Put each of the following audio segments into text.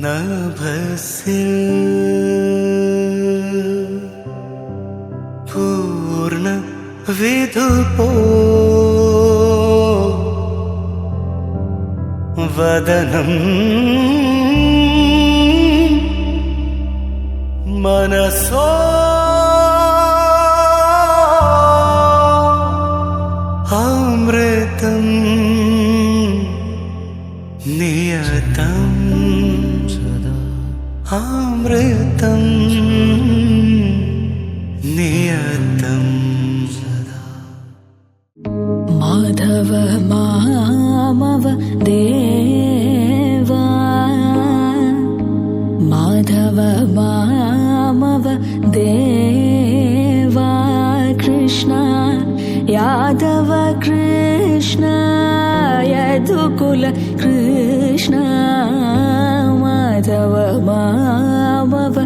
നഭസിൽ പൂർണ്ണ വിധുപോ വദനം മനസോ അമൃതം നിയതം സദാ അമൃതം നിയതം സദാ. മാധവ മാമവ ദേവാ മാധവ മാമവ ദേവാ കൃഷ്ണ यादव कृष्ण यदुकुल कृष्ण माधव मामव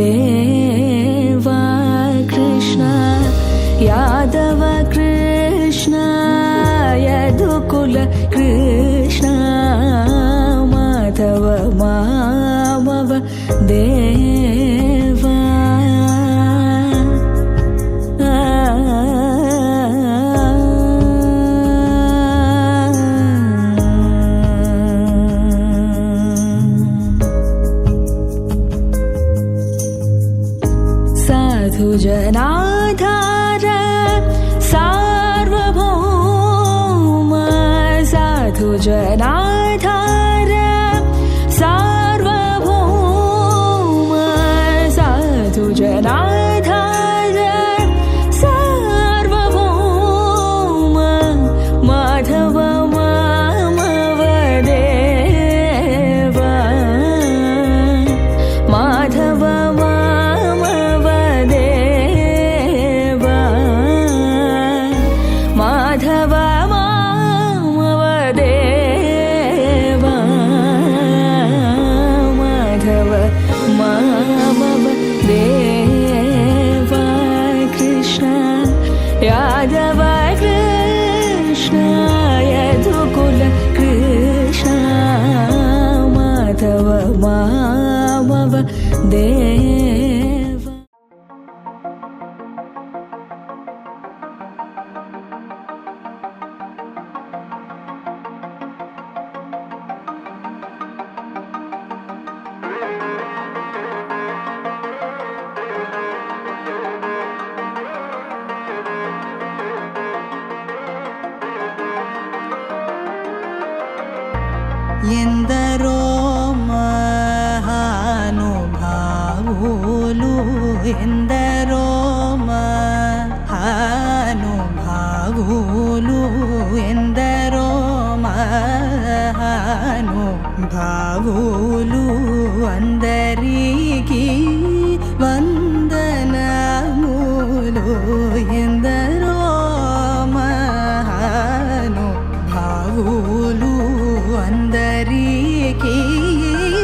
देवा कृष्ण यादव कृष्ण यदुकुल कृष्ण माधव मामव देवा. जनाधार सार्वभौम साधु जनाधार सार्वभौम साधु जनाधार सार्वभौम माधव मामव देवा माधव माधव मामव देवा माधव मामव देवा कृष्ण यादव कृष्ण यदुकुल कृष्ण माधव मामव देवा. ఎందరో మహానుభావులు ఎందరో మహానుభావులు ఎందరో మహానుభావులు అందరికీ వందనములు ఎందరో మహానుభావులు అందరికీ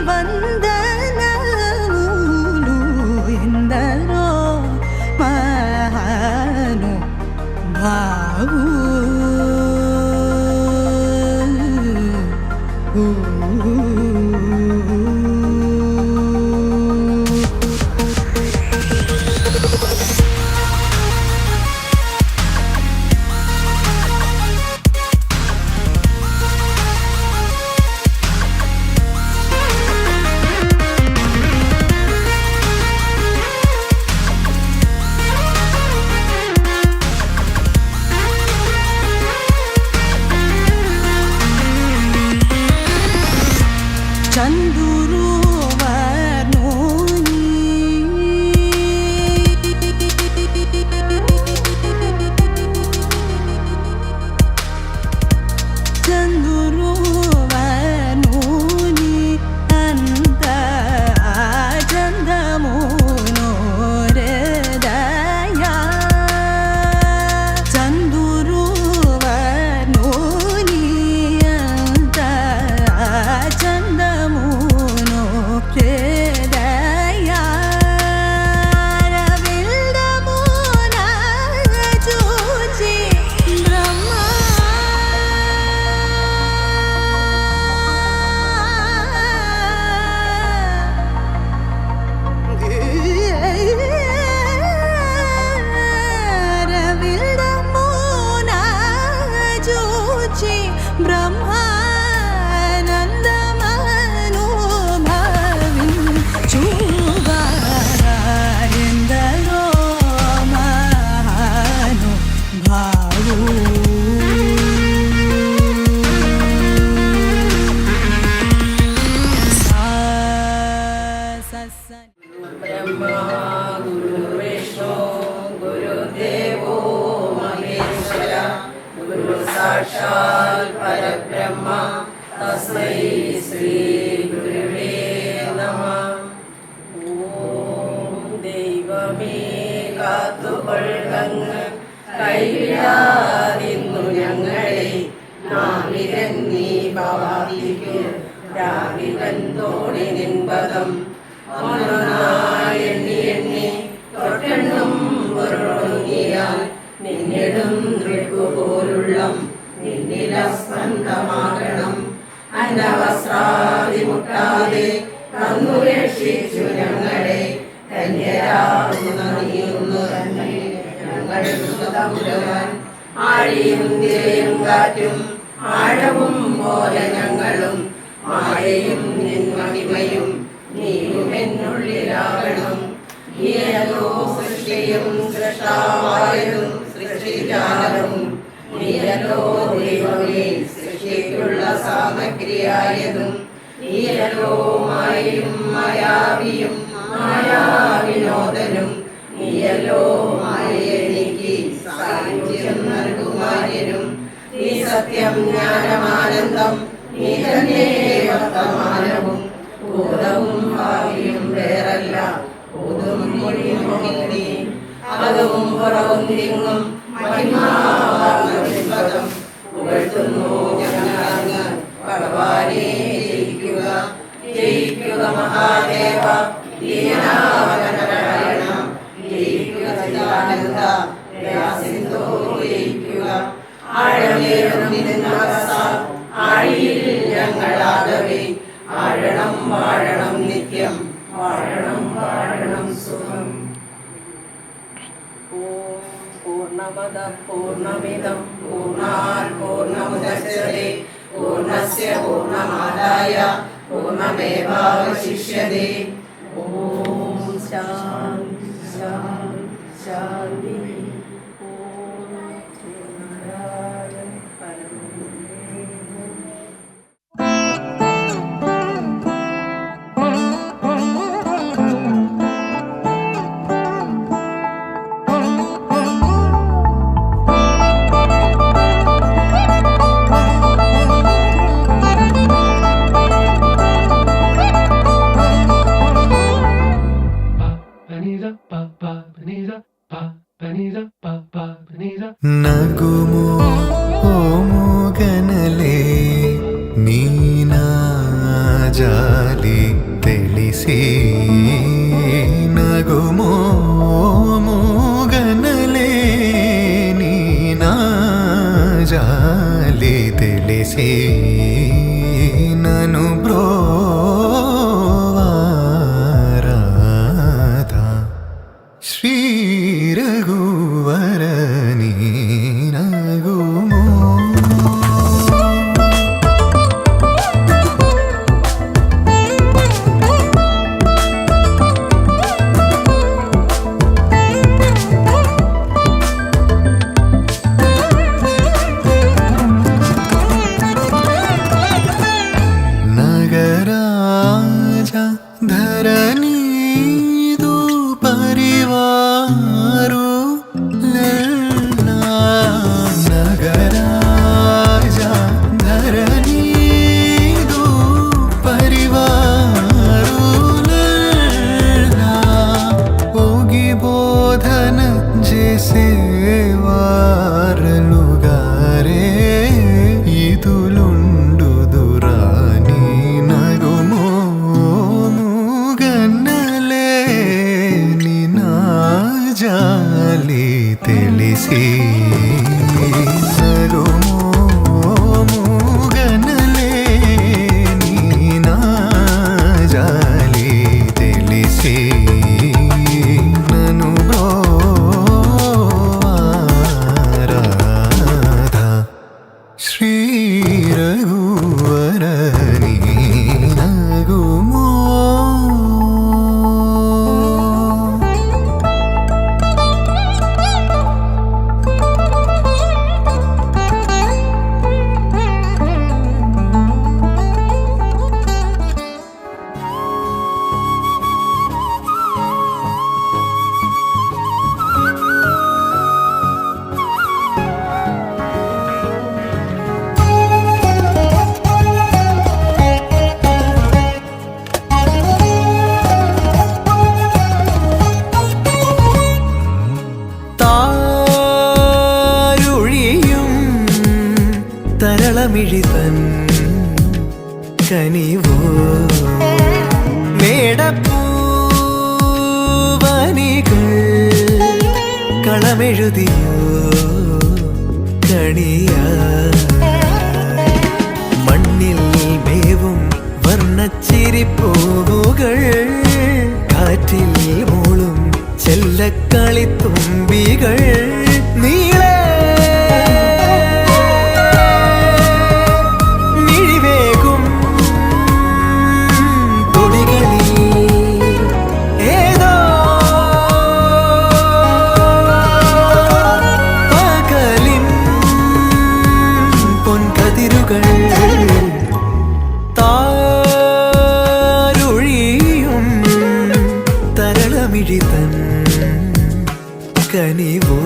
వందనములు ఎందరో చందమును गुरुर्विष्णु गुरुदेवो महेश्वर गुरु साक्षात् परब्रह्म तस्मै श्री गुरुवे नमः. ഓം ദൈവമേ കാത്തുകൊള്ളങ്ങ് കൈവിടാതിന്നു ഞങ്ങളെ നാവിരങ്ങി ഭവാദിക്കു രാവിവൻ തോണി നിൻപദം ഒന്നായെണ്ണി എണ്ണി തൊട്ടെണ്ണും പൊരുളുങ്ങിയാൽ നിന്നിടും ദൃക്കുപോലുള്ളം നിന്നിലസ്പന്ദമാകണം. അന്നവസ്രാദി മുട്ടാതെ തന്നു രക്ഷിച്ചു ഞങ്ങളെ ധന്യരാകുന്ന നീയൊന്നു തന്നെ ഞങ്ങൾ ആഴിയും തിരയും കാറ്റും ആഴവും പോലെ ഞങ്ങളും മായയും നിൻ മഹിമയും നീയുമെന്നുള്ളിലാകണം. നീയല്ലോ സൃഷ്ടിയും സൃഷ്ടാവായതും സൃഷ്ടിജാലവും നീയല്ലോ ദൈവമേ സൃഷ്ടിക്കുള്ള സാമഗ്രിയായതും നീയല്ലോ മായയും മായാവിയും മായാവിനോദനും നീയല്ലോ മായയെനിക്ക് സായുജ്യം നൽകുമാര്യനും. നീ സത്യം ജ്ഞാനമാനന്ദം നീ തന്നെ വർത്തമാനവും ഭൂതവും ഭാവിയും വേറല്ല ഭൂതും മൊഴിയും നീ അകവും പുറവും തിങ്ങും മഹിമാപദം പുകഴ്ത്തുന്നു ഞങ്ങളങ്ങ് ഭഗവാനെ ജയിക്കുക ജയിക്കുക മഹാദേവ ദീനാവനനാരായണ ജയിക്കുക സദാനന്ദ ദയാസിന്ധോ ജയിക്കുക. ആഴമേറും നിന്നവസ ആഴിയിൽ ഞങ്ങളാകവേ ആഴണം വാഴണം നിത്യം വാഴണം വാഴണം സുഖം. ഓം പൂർണ്ണമദ പൂർണ്ണമിദം പൂർണ്ണാത് പൂർണ്ണമുദച്യതേ പൂർണ്ണസ്യ പൂർണ്ണമാദായ പൂർണ്ണമേവാവശിഷ്യതേ. ഓം ശാന്തി ശാന്തി ശാന്തി. ഓം ശ്രീനാരായണ പരമേശ്വര. ನಗುಮೋ ಓ ಮೂಗನಲೆ ನೀನಾ ಜಾಲಿ ತಿಳಿಸಿ ನಗುಮೋ ಮೂಗನಲೆ ನೀನಾ ಜಾಲಿ ತಿಳಿಸಿ ನನು ಬ್ರೋವಾರಾಧ ಶ್ರೀ ರಘುವರ ನೀನಗುಮೋ. ನಗರಾಜ ಧರಣಿದು ಪರಿವಾರು ನಗರಾಜ ಧರಣಿದು ಪರಿವಾರು ಹೋಗಿ ಬೋಧನ ಜೇಸೇವಾರಲುಗಾರೆ ಇದುಲುಂಡು ದುರಾನಿ ನಗುಮೋ ಮೂಗನ തരളമിഴിതൻ കനിവോ മേടപ്പൂവനികൾ കളമെഴുതിയോ കണിയാ മണ്ണിൽ മേവും വർണ്ണച്ചിരിപ്പൂവുകൾ കാറ്റിൽ മൂളും ചെല്ലക്കളിത്തുമ്പികൾ നീളെ മിഴിവേകും തുടികളിൽ ഏതോ പകലിൻ പൊൻകതിരുകൾ താരൊഴിയും തരളമിഴിതൻ കനിവോ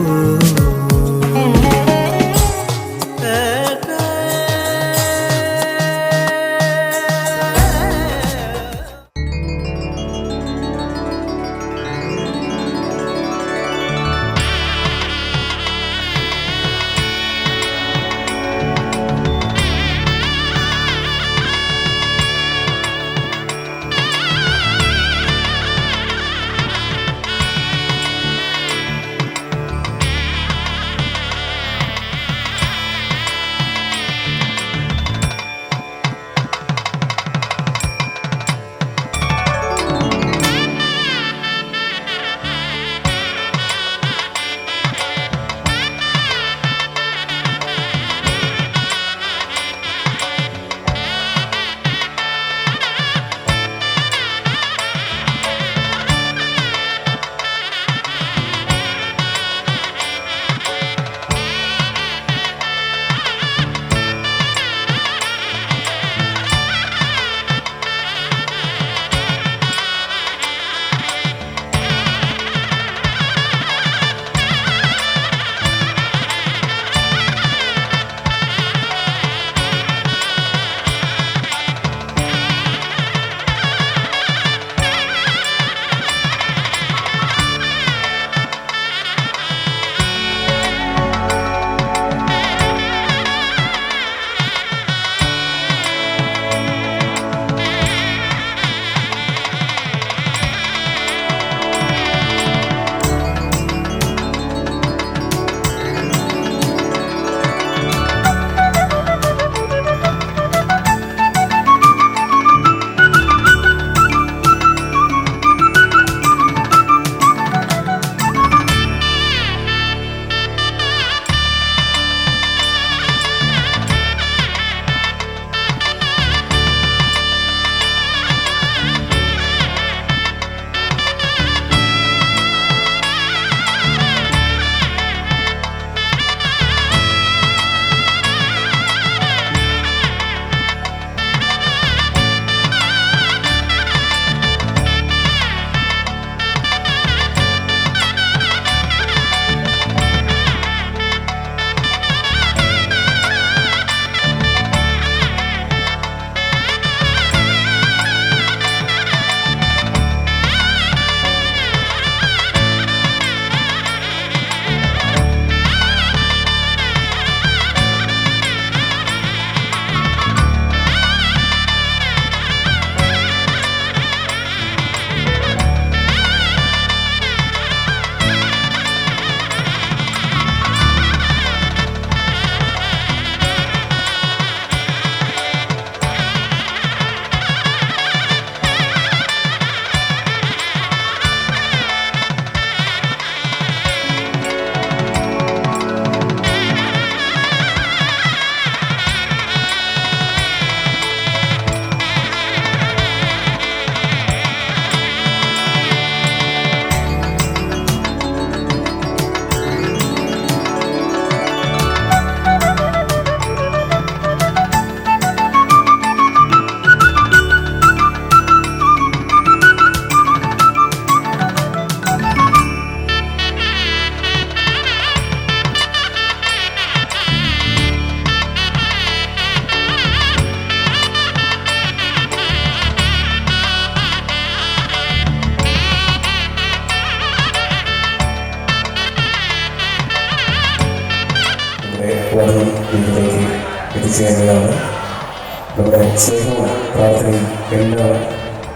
നമ്മുടെ സ്നേഹവും പ്രാർത്ഥനയും എല്ലാം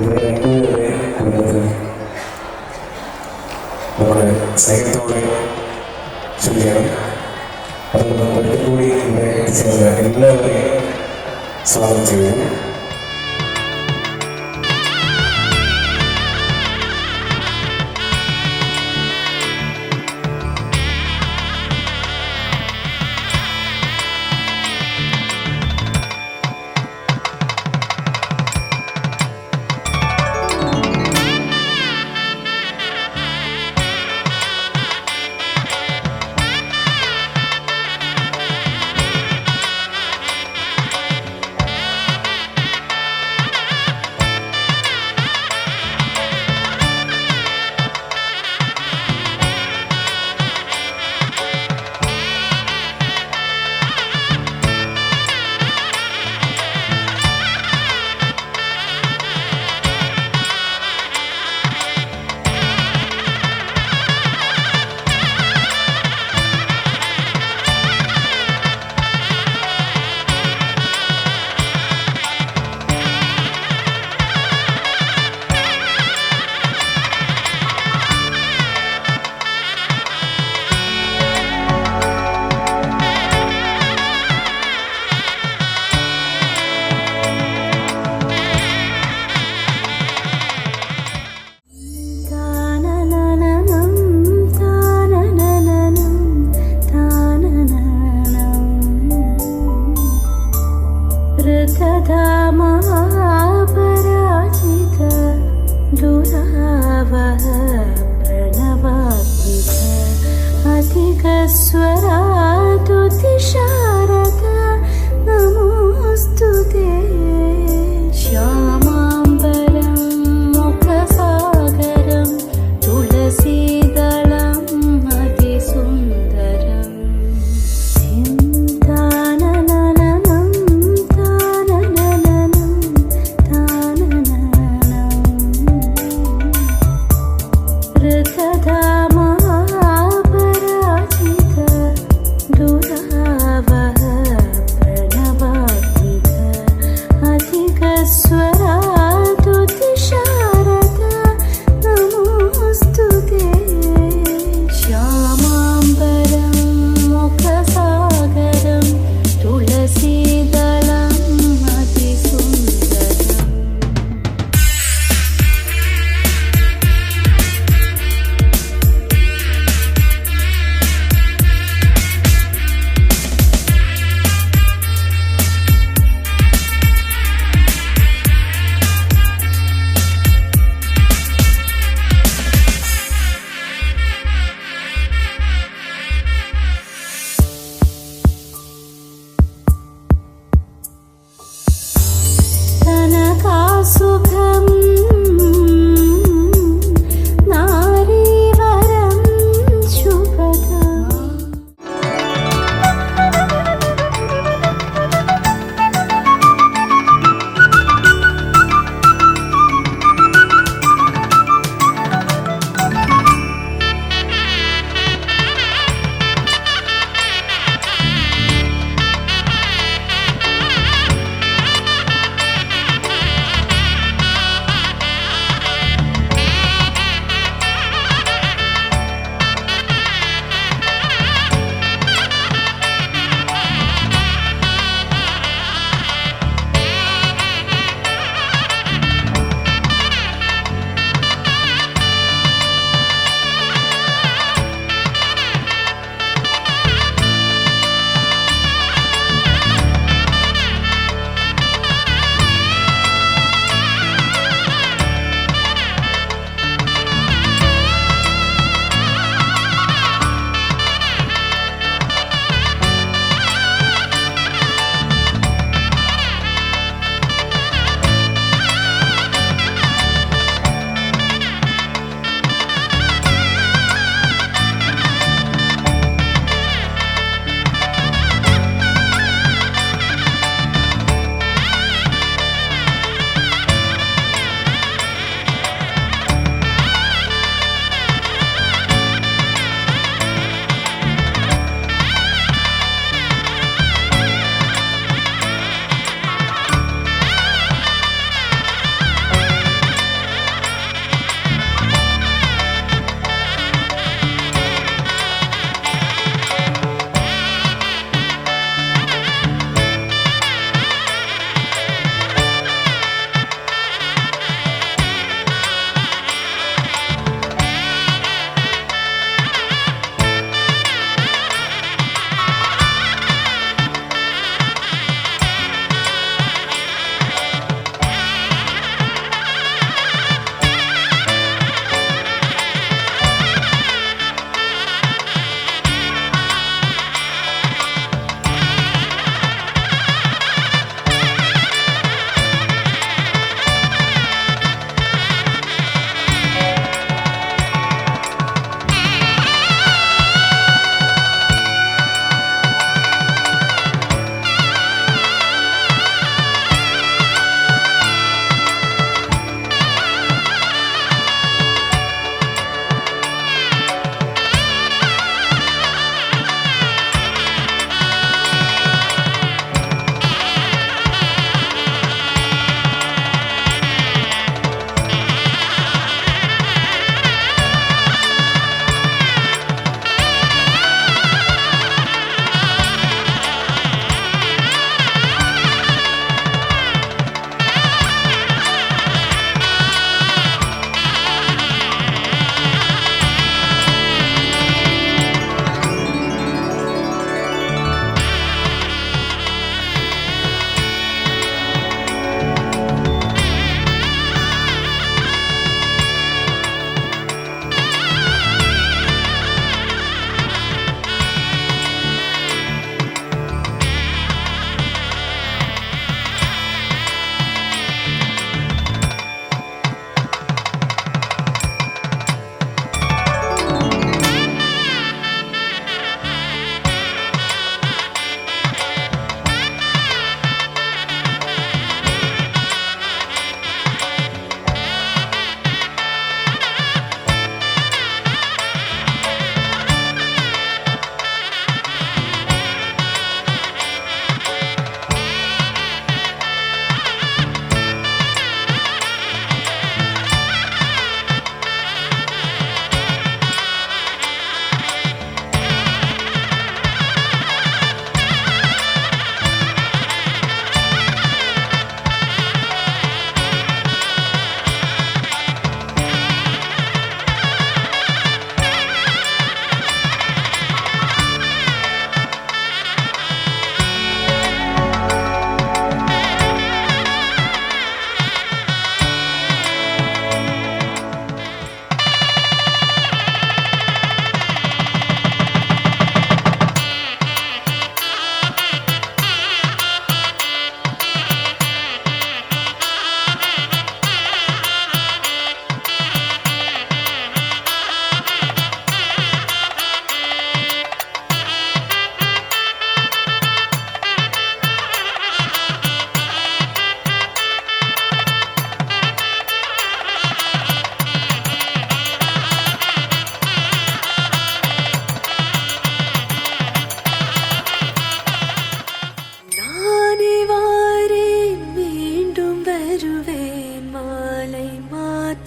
ഇവരുടെ രണ്ടുപേരുടെ കുടുംബത്തിൽ നമ്മുടെ സ്നേഹത്തോടെ ചൊല്ലിയാണ്. അതുകൊണ്ട് ഒരിക്കൽ കൂടി ഇവിടെ എത്തിച്ചേർന്ന എല്ലാവരെയും സ്വാഗതം ചെയ്യുന്നു.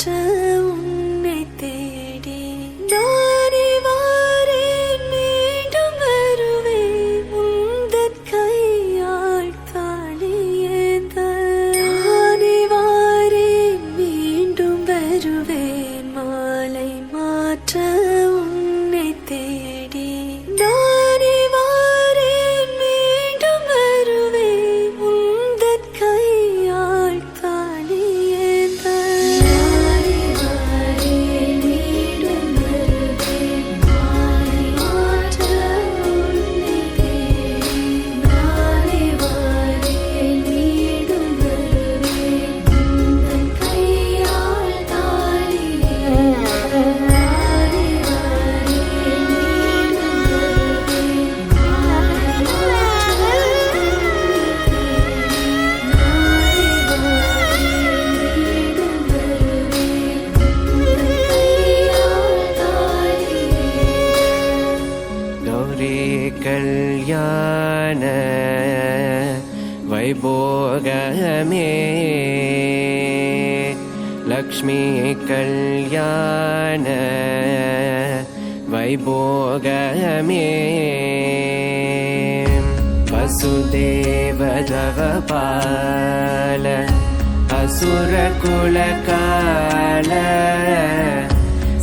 மாற்ற உன்னை தேடி நானே வாரேன், மீண்டும் வருவேன் உந்தன் கையால் தாலியேந்த. நானே வாரேன், மீண்டும் வருவேன் மாலை மாற்ற உன்னை தேடி. நானே வாரேன், மீண்டும் வருவேன் உந்தன் கையால் தாலியேந்த. நானே வாரேன், மீண்டும் வருவேன் மாலை மாற்ற உன்னை தேடி. நானே வாரேன், மீண்டும் வருவேன் உந்தன் கையால் தாலியேந்த. ಗೌರಿ ಕಲ್ಯಾಣ ವೈಭೋಗಮೇ ಲಕ್ಷ್ಮೀ ಕಲ್ಯಾಣ ವೈಭೋಗಮೇ ವಸುದೇವದವ ಪಾಲ ಅಸುರ ಕುಲ ಕಾಲ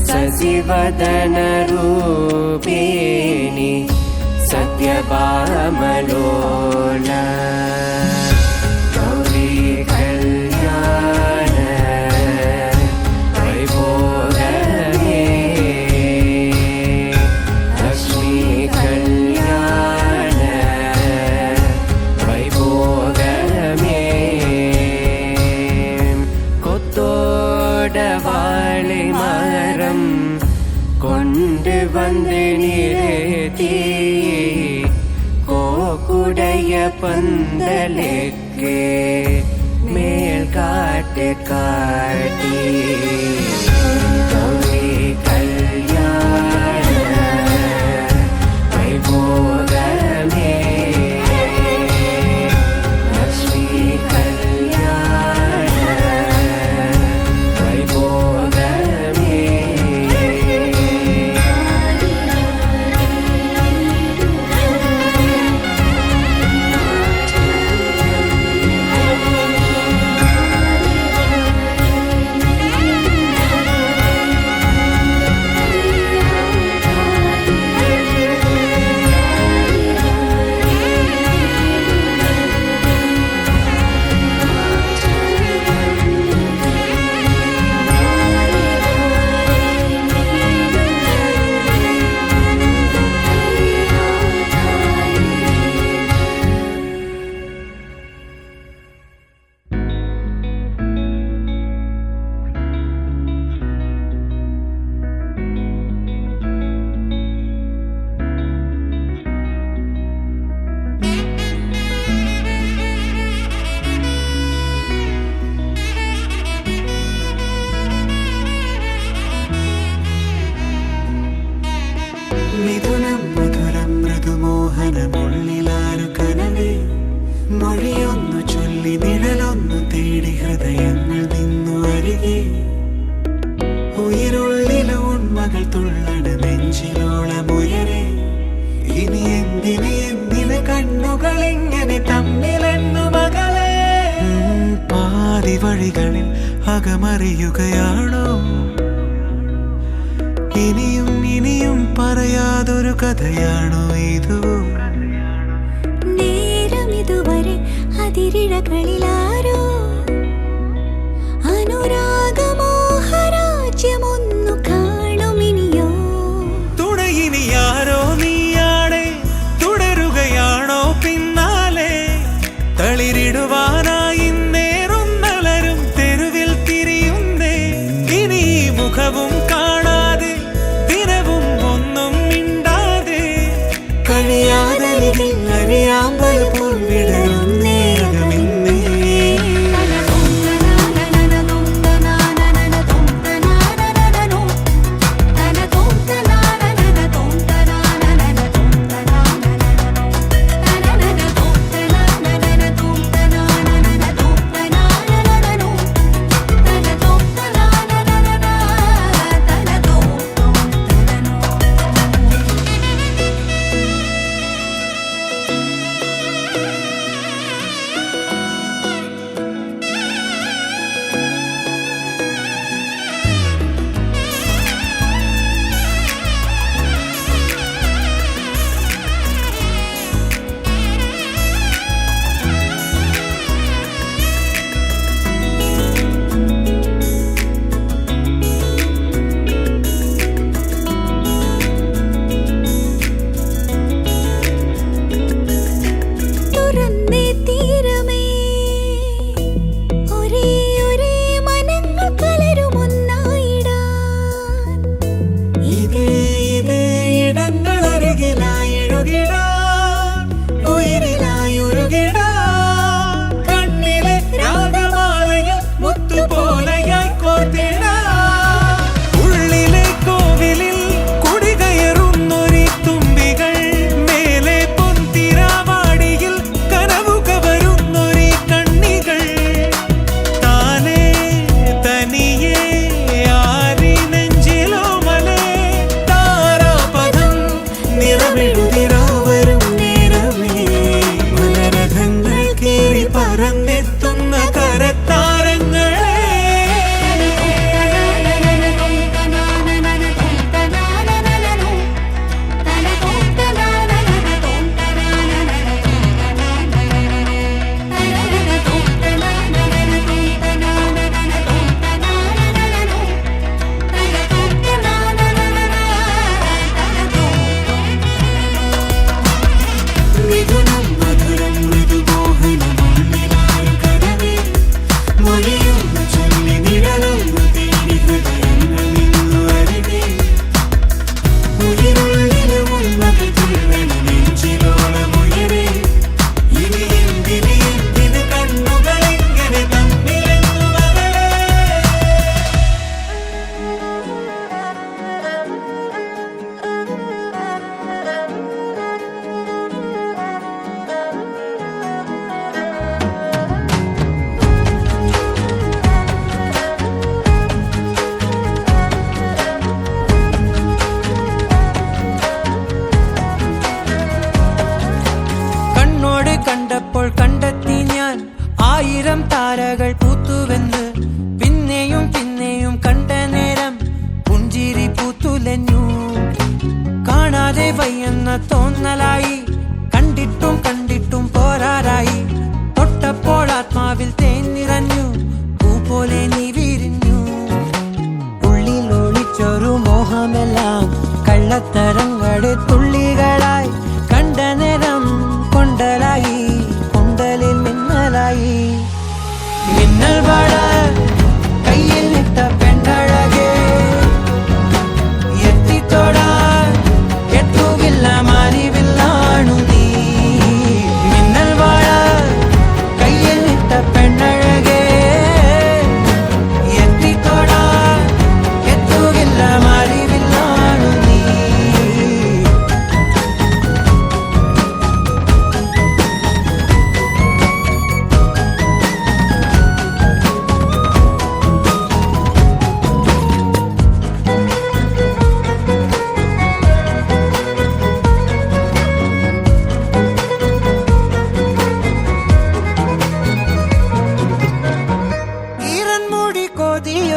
ಸಸಿವದನ ರೂಪಿಣಿ ಸತ್ಯಭಾಮಲೋಲ ಗೌರಿ ಕಲ್ಯಾಣ ವೈಭೋಗಮೇ ಲಕ್ಷ್ಮೀ ಕಲ್ಯಾಣ ವೈಭೋಗಮೇ கொத்தோட வாழை மரம் கொண்டு வந்து நிறுத்தி கோக்குடைய பந்தலுக்கு மேல் காட்டு காட்டி கௌரி கல்யாண வைபோகமே லக்ஷ்மி கல்யாண வைபோகமே മിഥുനം മധുരം മൃദുമോഹനമുള്ളിലാരു കനവേ മൊഴിയൊന്നു ചൊല്ലി നിഴലൊന്നു തേടി ഹൃദയങ്ങൾ നിന്നു അരികെ ഉயிருള്ളിലെ ഉണ്മകൾ തുള്ളണ നെഞ്ചിലോളമുയരെ ഇനി എന്തിന് കണ്ണുകൾ ഇങ്ങനെ തമ്മിലെന്നു മകളെ പാതി വഴികളിൽ അകമറിയുകയാണോ ഇനിയും ഇനിയും പറയാതൊരു കഥയാണോ ഇതു നേരം ഇതുവരെ അതിരിഴകളിലാരോ അനുരാഗമോഹരാജ്യമൊന്നു കാണുമിനിയോ തുണയിനിയാരോ നീയാണേ തുടരുകയാണോ പിന്നാലെ തളിരിടുവാനായി നേറുന്നലരും തെരുവിൽ തിരിയുന്നേ ഇനി മുഖവും കാണാതെ ദിനവും ഒന്നും മിണ്ടാതെ കഴിയാതരികിൽ അറിയാമ്പൽ പോൽ വിടരുന്നേ അകമിന്നേ na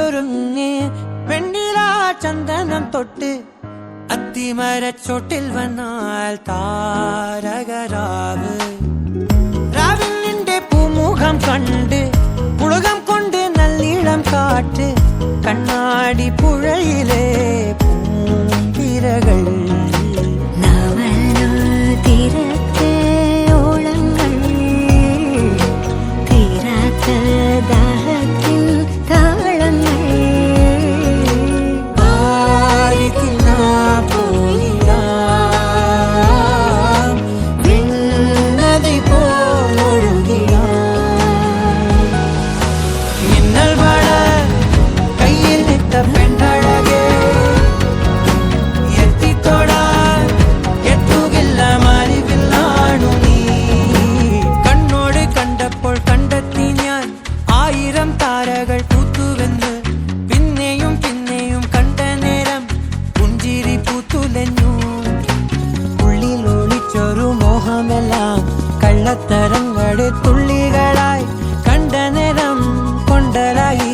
ഒരുങ്ങി വെണ്ണില ചന്ദനം തൊട്ട് അത്തിമരച്ചോട്ടിൽ വന്നാൽ താരകരാവ് രാവിൽ നിന്റെ പൂമുഖം കണ്ട് പുളകം കൊണ്ട് നല്ലിളം കാറ്റ് കണ്ണാടി പുഴയിലെ പൂന്തിരകൾ തീരത്തെ ഓളങ്ങൾ തീരാത്ത ദാഹത്തിൻ താളങ്ങൾ നദി പോലൊഴുകിയ മിന്നൽ മഴ കയ്യിൽ നിട്ട പെണ്ണഴകേ എത്തിത്തൊടാൻ എത്തുകില്ല മാലിവില്ലാണു നീ കണ്ണോട് കണ്ടപ്പോൾ കണ്ടെത്തി ഞാൻ 1000 താരകൾ പൂത്തുവെന്ന് പിന്നെയും പിന്നെയും കണ്ട നേരം പുഞ്ചിരി പൂത്തുലഞ്ഞു ഉള്ളിൽ ഒളിച്ചൊരു മോഹമെല്ലാം കള്ളത്തരങ്ങളുടെ തുള്ളികളായി കണ്ട നേരം കൊണ്ടലായി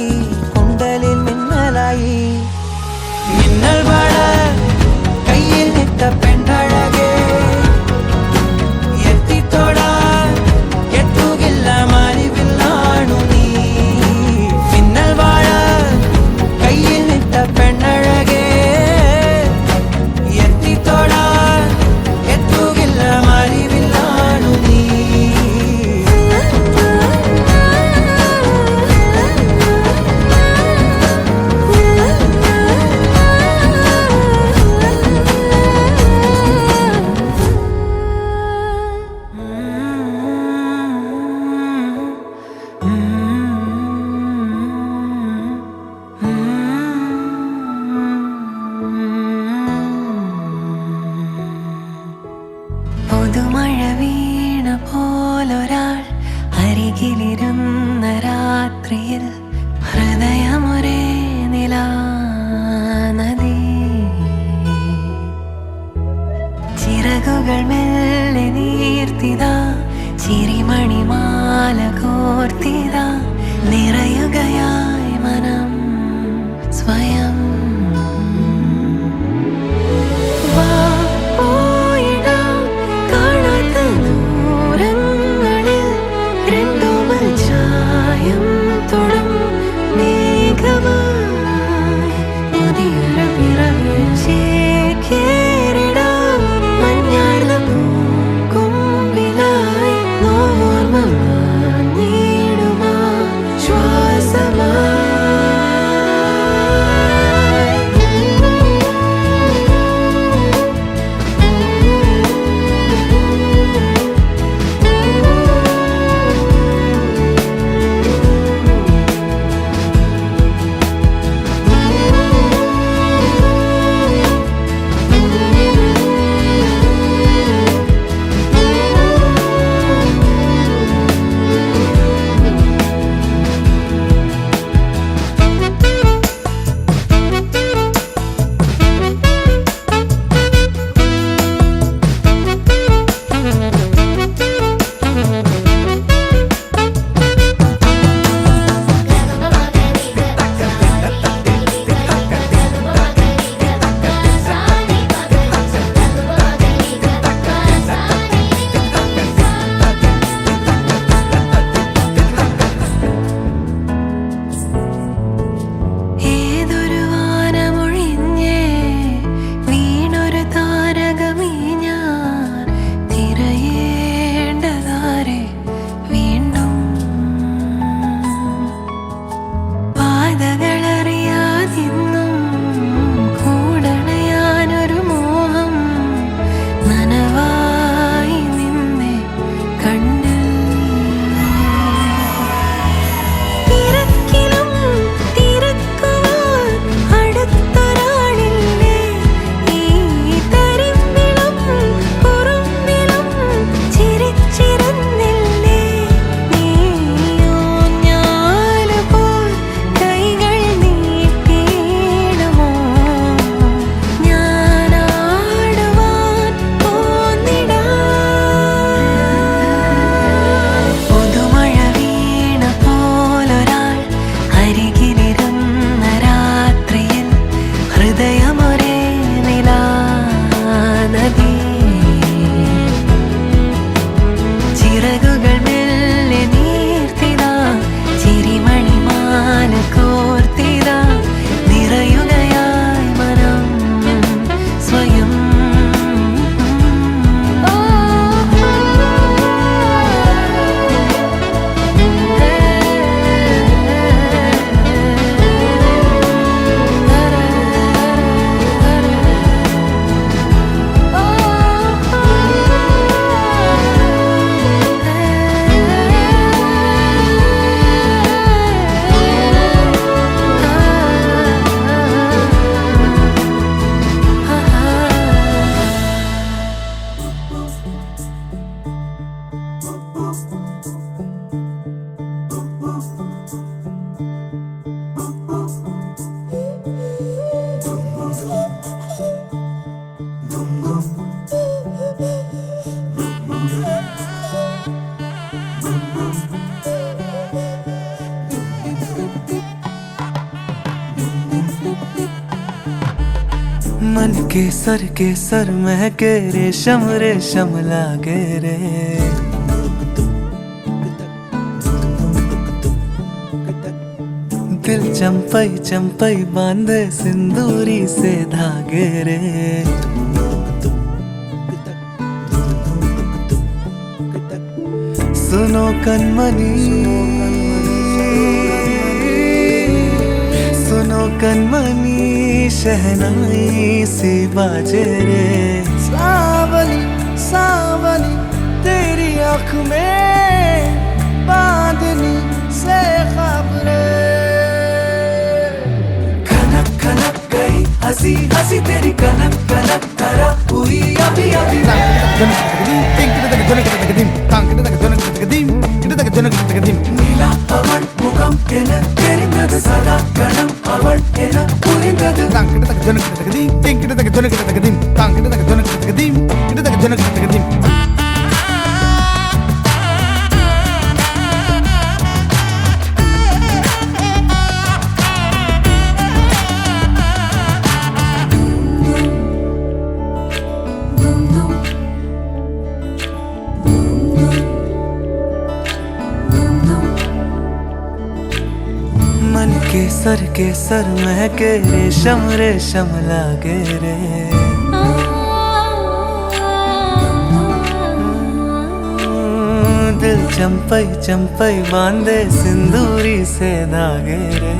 കൊണ്ടലിൽ മിന്നലായി മിന്നൽ മഴ കയ്യിൽ നിട്ട പെണ്ണഴകേ എത്തിത്തൊടാൻ എത്തുകില്ല മാലിവില്ലാണു നീ മിന്നൽ മഴ കയ്യിൽ നിട്ട പെണ്ണഴകേ എത്തിത്തൊടാൻ എത്തുകില്ല മാലിവില്ലാണു നീ പുതുമഴ വീണ പോലൊരാൾ അരികിലിരുന്ന രാത്രിയിൽ ഹൃദയമൊരേ നിലാനദി ചിറകുകൾ മെല്ലെ നീർത്തിതാ ചിരിമണിമാല കോർത്തിതാ നിറയുകയായി മനം സ്വയം ശ്വാസമാ मन के सर महके रेशम रेशम लागे रे। दिल चंपई चंपई बांधे सिंदूरी से धागे रे। सुनो कनमनी सुनो कनमनी शहनाई सी बाजे रे। सावली सावली तेरी आँख में बांधनी से ख्वाब रे। खनक खनक गई हंसी हंसी तेरी कनक कनक करा हुई अभी अभी। नीला पवन मुखम एन तेरिंगद सदा गणम अवल एन पुरिंगद। मन के सर महके रेशम रेशम लागे रे। दिल चंपई चंपई बांधे सिंदूरी से धागे रे।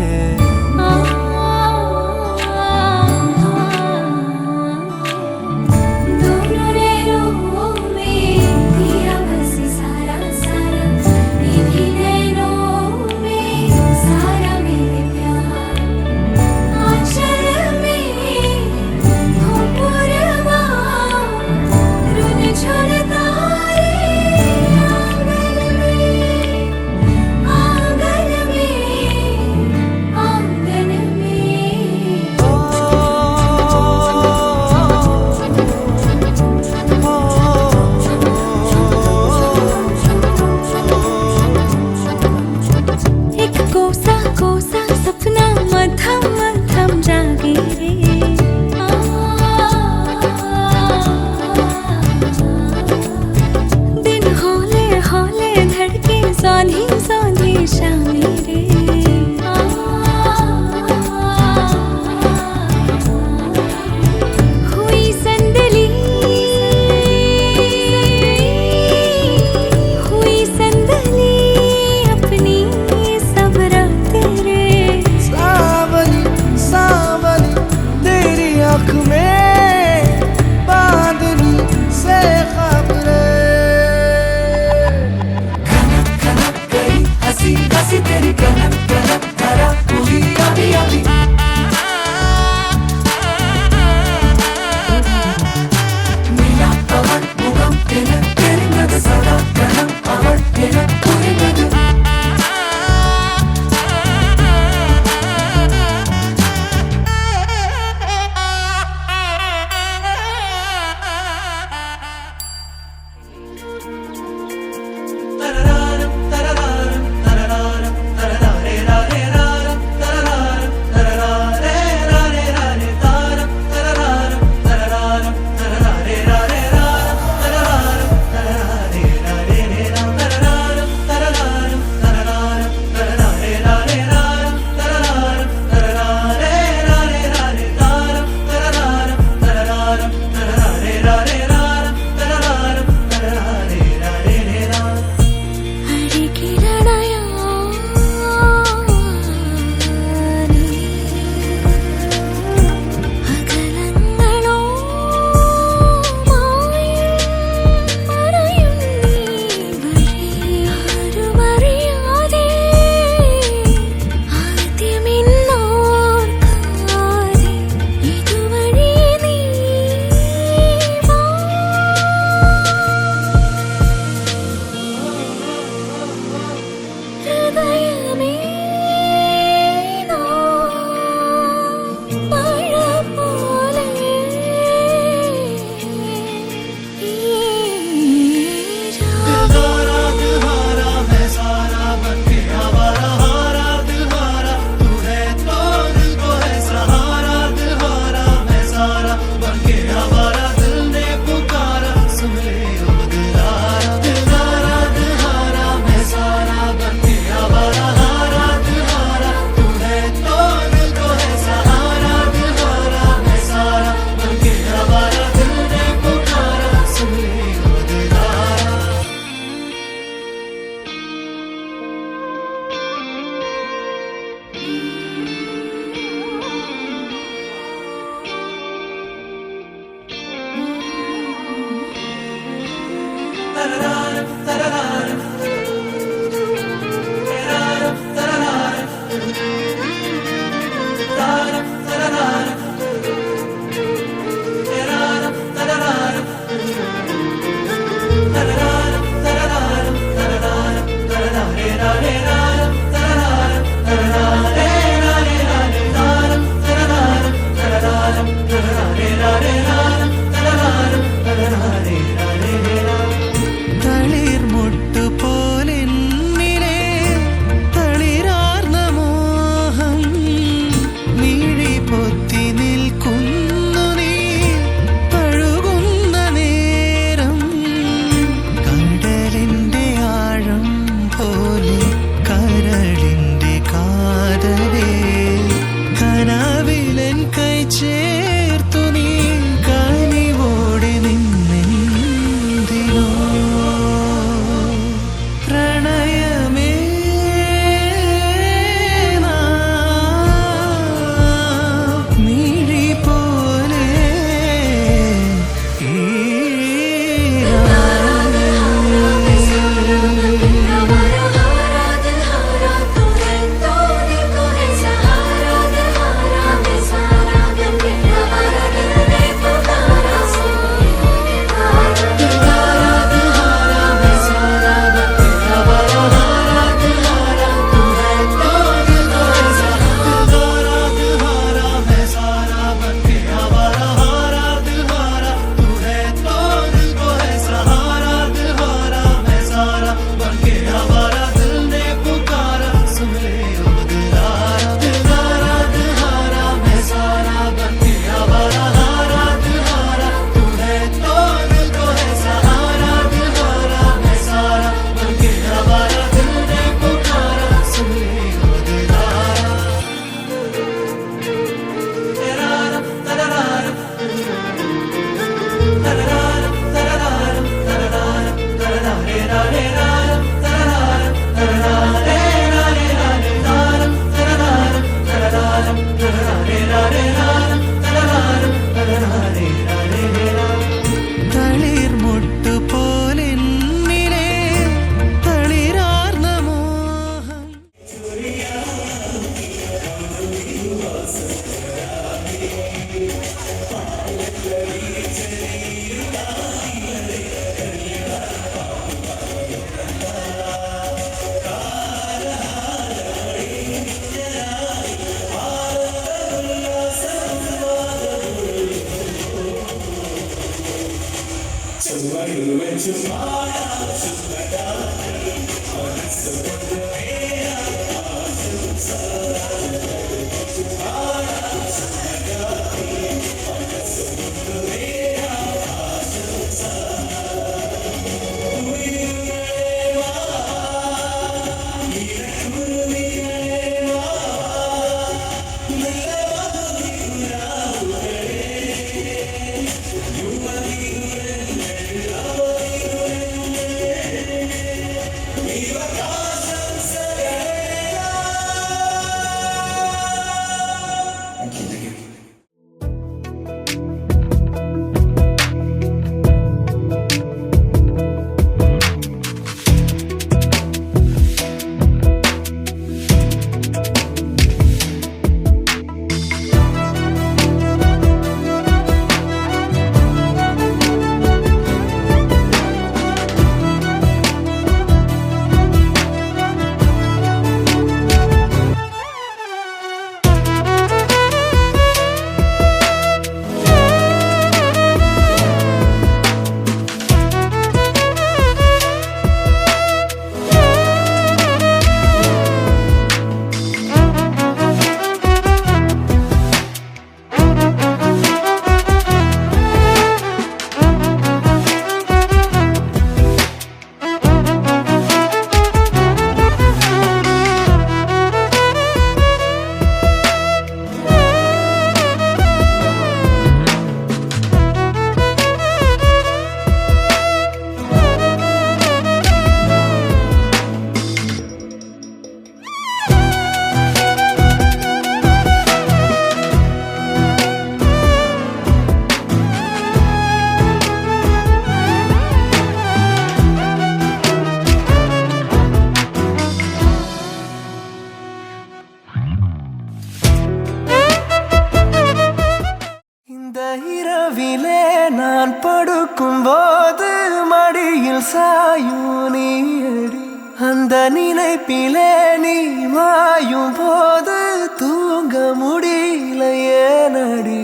இரவிலே நான் படுக்கும் போது மடியில் சாயும் நீயடி அந்த நினைப்பிலே நீ மாயும் போது தூங்க முடியல ஏனடி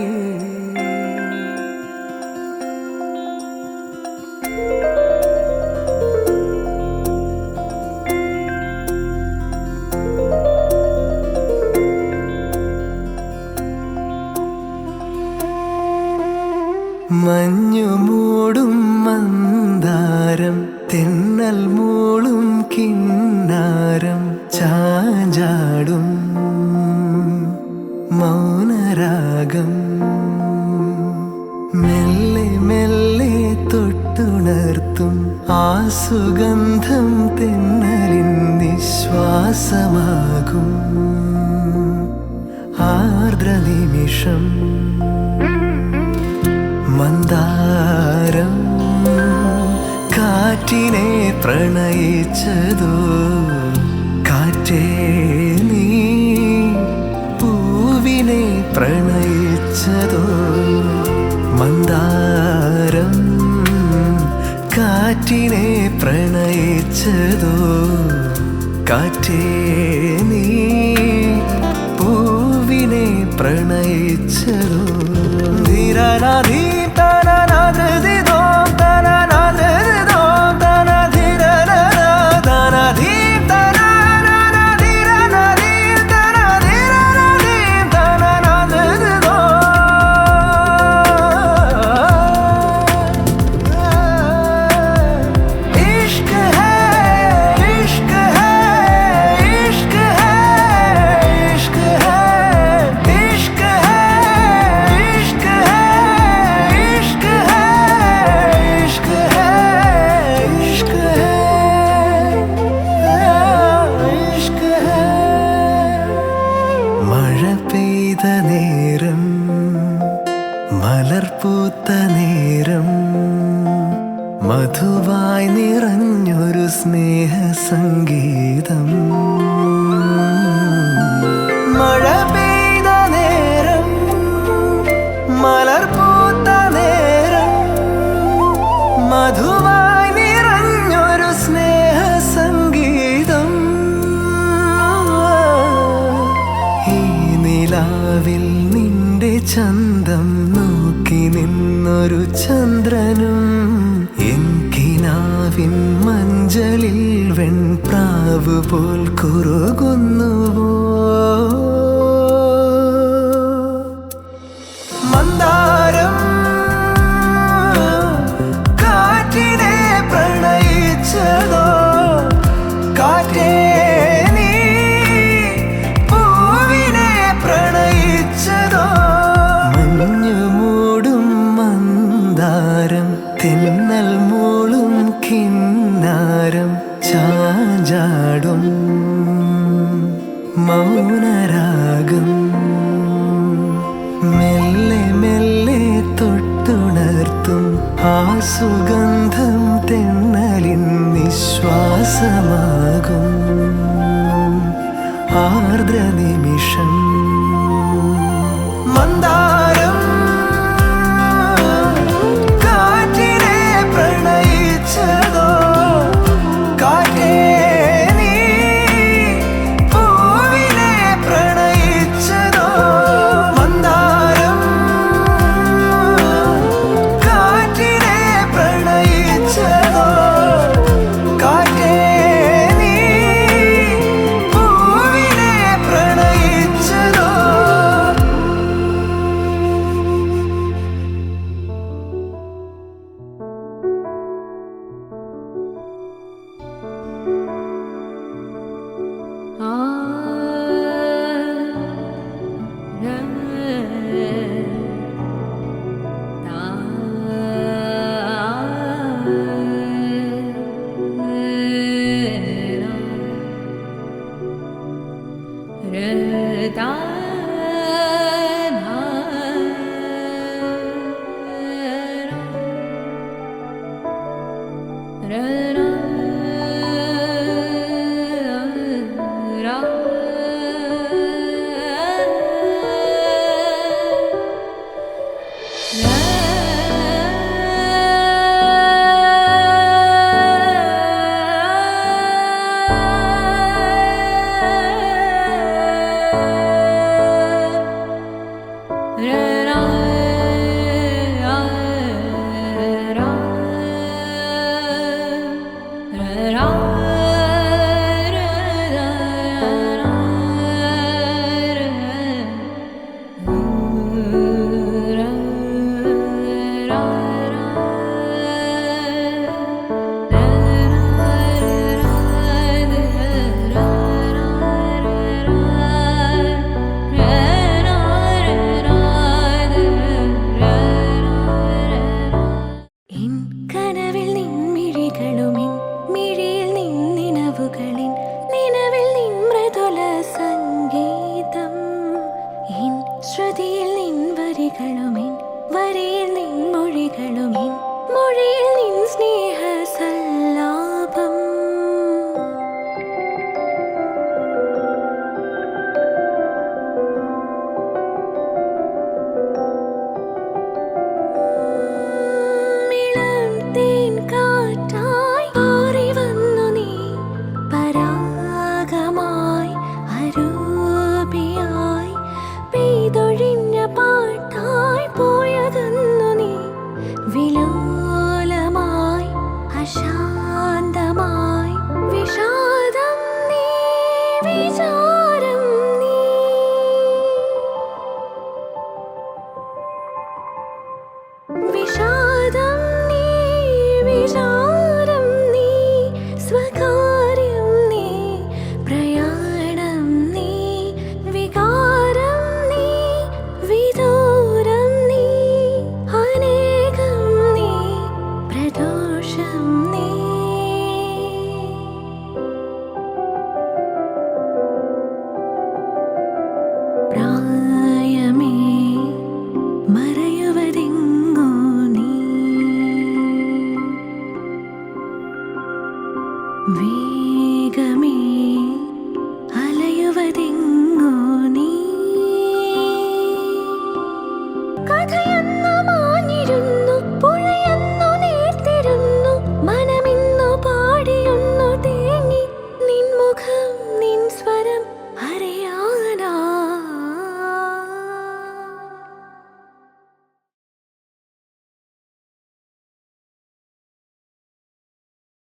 മഞ്ഞു മൂടും മന്ദാരം തെന്നൽ മൂളും കിന്നാരം ചാഞ്ചാടും മൗനരാഗം മെല്ലെ മെല്ലെ തൊട്ടുണർത്തും ആ സുഗന്ധം തെന്നലിൻ നിശ്വാസമാകും ആർദ്ര നിമിഷം മന്ദാരം കാറ്റിനെ പ്രണയിച്ചതോ കാറ്റേ നീ പൂവിനെ പ്രണയിച്ചതോ മന്ദാരം കാറ്റിനെ പ്രണയിച്ചതോ കാറ്റേ നീ പൂവിനെ പ്രണയിച്ചതോ ധീരനാധീ മലർപൂത്ത നേരം മധുവായി നിറഞ്ഞൊരു സ്നേഹസംഗീതം മഴ പെയ്ത നേരം മലർപൂത്ത നേരം മധുവായി നിറഞ്ഞൊരു സ്നേഹസംഗീതം ഈ നിലാവിൽ നിന്റെ ചന്തം നോക്കി നിന്നൊരു ചന്ദ്രനും കിനാവിൻ മഞ്ചലിൽ വെൺപ്രാവ് പോൽ കുറുകുന്നുവോ മന്ദാരം കാറ്റിനെ പ്രണയിച്ചതോ കാറ്റേ നീ പൂവിനെ പ്രണയിച്ചതോ മഞ്ഞു മൂടും മന്ദാരം തെന്നൽ മൂളും കിന്നാരം ചാഞ്ചാടും മൗനരാഗം മെല്ലെ മെല്ലെ തൊട്ടുണർത്തും ആ സുഗന്ധം തെന്നലിൻ നിശ്വാസമാകും ആർദ്ര നിമിഷം മന്ദാരം കാറ്റിനെ പ്രണയിച്ചതോ കാറ്റേ നീ പൂവിനെ പ്രണയിച്ചതോ മന്ദാരം കാറ്റിനെ പ്രണയിച്ചതോ കാറ്റേ നീ പൂവിനെ പ്രണയിച്ചതോ ശ്രുതിയിൽ നിൻ വരികളുമിൻ വരിയിൽ നിൻ മൊഴികളുമിൻ മൊഴിയിൽ നിൻ സ്നേഹ